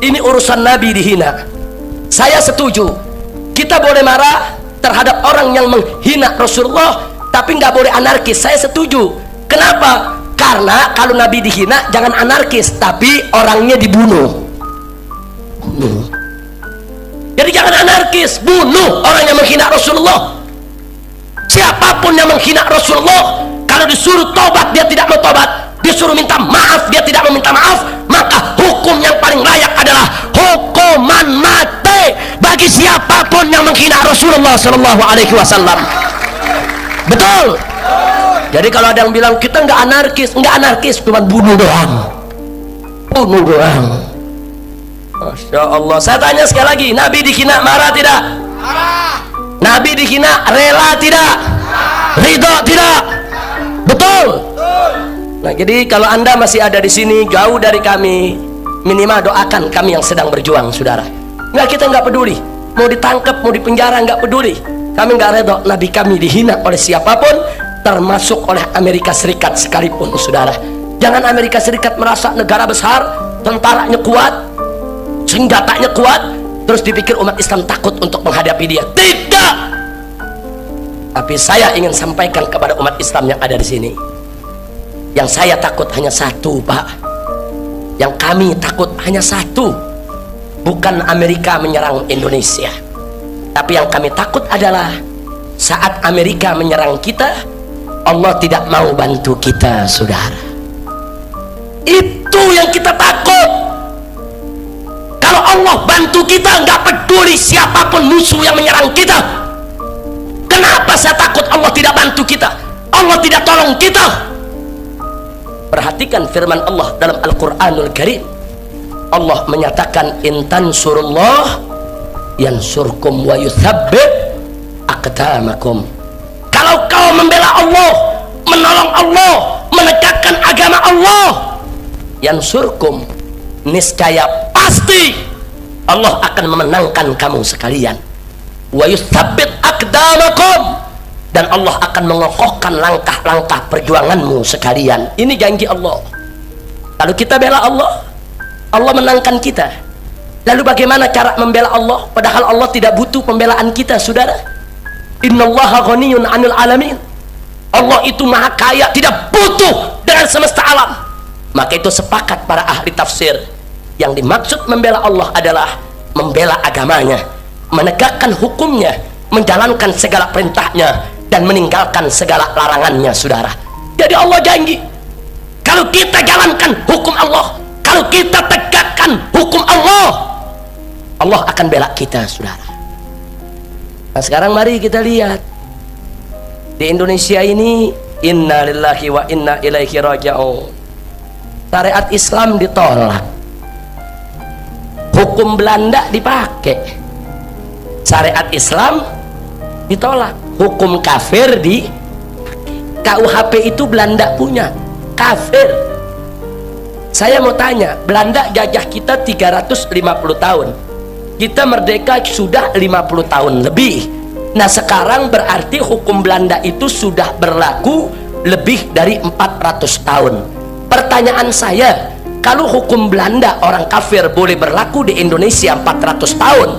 ini urusan Nabi dihina. Saya setuju, kita boleh marah terhadap orang yang menghina Rasulullah, tapi nggak boleh anarkis. Saya setuju. Kenapa? Karena kalau Nabi dihina jangan anarkis, tapi orangnya dibunuh. Jadi jangan anarkis, bunuh orang yang menghina Rasulullah. Siapapun yang menghina Rasulullah, kalau disuruh tobat dia tidak mau tobat, disuruh minta maaf dia tidak mau minta maaf, maka hukum yang paling layak adalah hukuman mati bagi siapapun yang menghina Rasulullah Shallallahu Alaihi Wasallam. Betul. Jadi kalau ada yang bilang kita nggak anarkis, cuma bunuh doang. Masya Allah. Saya tanya sekali lagi, Nabi dihina marah tidak? Marah. Nabi dihina rela tidak? Ridho tidak? Betul. Nah, jadi kalau Anda masih ada di sini jauh dari kami, minimal doakan kami yang sedang berjuang, saudara. Kita nggak peduli, mau ditangkap, mau dipenjara, nggak peduli. Kami nggak ridho Nabi kami dihina oleh siapapun, termasuk oleh Amerika Serikat sekalipun, saudara. Jangan Amerika Serikat merasa negara besar, tentaranya kuat, senjatanya kuat, terus dipikir umat Islam takut untuk menghadapi dia. Tidak. Tapi saya ingin sampaikan kepada umat Islam yang ada di sini, yang saya takut hanya satu, Pak. Yang kami takut hanya satu, bukan Amerika menyerang Indonesia, tapi yang kami takut adalah saat Amerika menyerang kita, Allah tidak mau bantu kita, saudara. Itu yang kita takut. Kalau Allah bantu kita, nggak peduli siapapun musuh yang menyerang kita. Kenapa saya takut Allah tidak bantu kita, Allah tidak tolong kita? Perhatikan firman Allah dalam Al-Quranul Karim. Allah menyatakan, intan surullah yansurkum wa yuthabbit aqdamakum. Kalau kau membela Allah, menolong Allah, menegakkan agama Allah, yansurkum, niscaya pasti Allah akan memenangkan kamu sekalian. Wa yuthabbit aqdamakum, dan Allah akan mengokohkan langkah-langkah perjuanganmu sekalian. Ini janji Allah. Kalau kita bela Allah, Allah menangkan kita. Lalu bagaimana cara membela Allah padahal Allah tidak butuh pembelaan kita, saudara? Innallaha ghaniyun 'anil alamin. Allah itu maha kaya, tidak butuh dengan semesta alam. Maka itu sepakat para ahli tafsir, yang dimaksud membela Allah adalah membela agamanya, menegakkan hukumnya, menjalankan segala perintahnya, dan meninggalkan segala larangannya, saudara. Jadi Allah janji, kalau kita jalankan hukum Allah, kalau kita tegakkan hukum Allah, Allah akan bela kita, saudara. Nah, sekarang mari kita lihat di Indonesia ini, inna lillahi wa inna ilaihi raji'un. Syariat Islam ditolak, hukum Belanda dipakai, syariat Islam ditolak, hukum kafir di KUHP itu Belanda punya, kafir. Saya mau tanya, Belanda jajah kita 350 tahun, kita merdeka sudah 50 tahun lebih. Nah sekarang berarti hukum Belanda itu sudah berlaku lebih dari 400 tahun. Pertanyaan saya, kalau hukum Belanda orang kafir boleh berlaku di Indonesia 400 tahun,